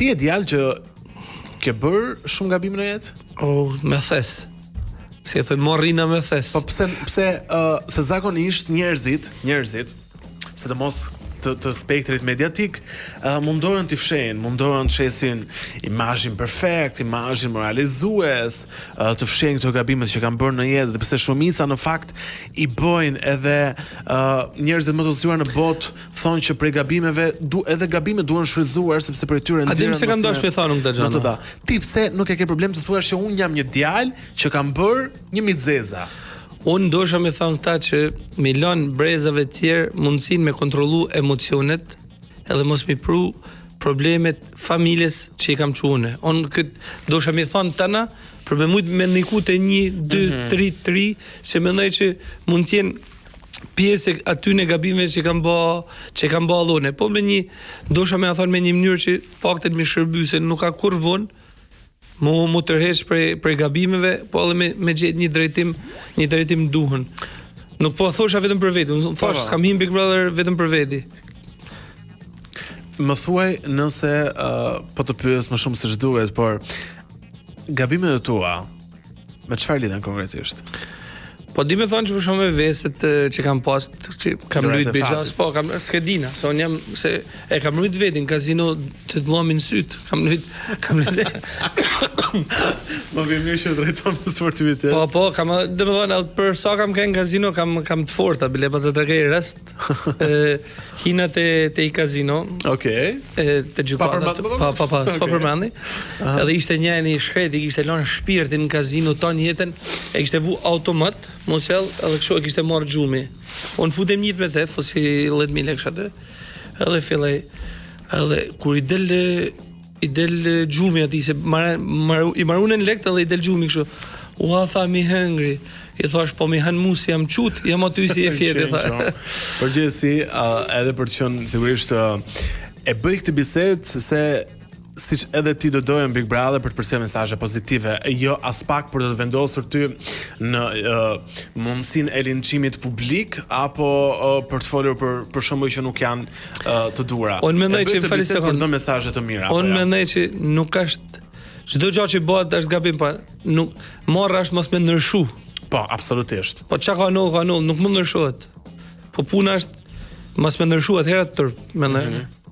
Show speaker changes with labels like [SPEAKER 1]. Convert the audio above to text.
[SPEAKER 1] Ti e djalë që ke bërë shumë gabime në jetë?
[SPEAKER 2] Me thes. Si e thoj, morrina me thes.
[SPEAKER 1] Po pse se zakonisht njerëzit, sidomos të spektrit mediatik, mundohen t'i fshehin, mundohen të shesin imazhin perfekt, imazhin moralizues, të fshehin këto gabimet që kanë bërë në jetë, dhe pse shumica në fakt i bojnë edhe njerëzit më të zgjuar në botë thonë që prej gabimeve edhe gabimet duhen shfrytzuar sepse për tyre nxjerrin.
[SPEAKER 2] A dim se kam dashur të thonë këtë gjë.
[SPEAKER 1] Ti pse nuk e ke problem të thuash që unë jam një djalë që kam bërë një mixeza?
[SPEAKER 2] Unë dosha me thonë këta që me lën brezave tjerë mundësinë me kontrollu emocionet edhe mos mi pru problemet familjes që i kam qunë. Unë këtë dosha me thonë tana për me mujtë me ndiku të 1, 2, 3 që mendoj që mund tjenë pjesë aty në gabime që kam bë allone. Po me një dosha me thonë me një mënyrë që paktet me shërby se nuk ka kur vonë mu tërheq prej gabimeve, po edhe me gjetë një drejtim duhen. Nuk po thosha vetëm për veti, unë thash s'kam him Big Brother vetëm për veti.
[SPEAKER 1] Më thuaj nëse po të pyes më shumë se ç'duhet, por gabimet e tua me çfarë lidhen konkretisht?
[SPEAKER 2] Po di me thonë që për shumë me veset që kam pas, që kam rrit bëjqas, po, s'kedina, se unë jam, se e kam rrit vetin, kazino të dlomin syt, kam rrit.
[SPEAKER 1] Më vjen mirë që drejton në sportivitet.
[SPEAKER 2] Po, dhe me thonë, për sa kam kënë kazino, kam të forta, bile pa të tërkej rest, hinat e i kazino, të gjukatat, s'pa përmandi, edhe ishte njëni shkreti, ishte lonë shpirtin në kazino, ton jetën, e ishte vu automat, mosel, edhe kështu e kishte marrë gjumi. Unë futem njët me te, fosi 10.000 lekë atë, edhe fillej, edhe kur i del gjumi ati, se i marunën lekët edhe i del gjumi kështu, ua tha mi hëngri, i thash po mi hën mu si jam qut, jam aty si e fjeti, tha.
[SPEAKER 1] Përgjithësi, edhe për të qenë sigurisht e bëj këtë bisedë sepse siç edhe ti do dojen Big Brother për të përcjellë mesazhe pozitive, jo as pak për të vendosur ty në mundësinë e linçimit publik apo për të folur për shembull që nuk janë të duhura.
[SPEAKER 2] Unë mendoj që
[SPEAKER 1] falë se për të mesazhe të mira.
[SPEAKER 2] Unë mendoj që nuk është çdo gjë që bëhet është gabim, pa nuk morrash mos me ndryshu.
[SPEAKER 1] Po, absolutisht.
[SPEAKER 2] Po çka ka nuk mund ndryshohet. Po puna është mos me ndryshuat herat turp, mendoj.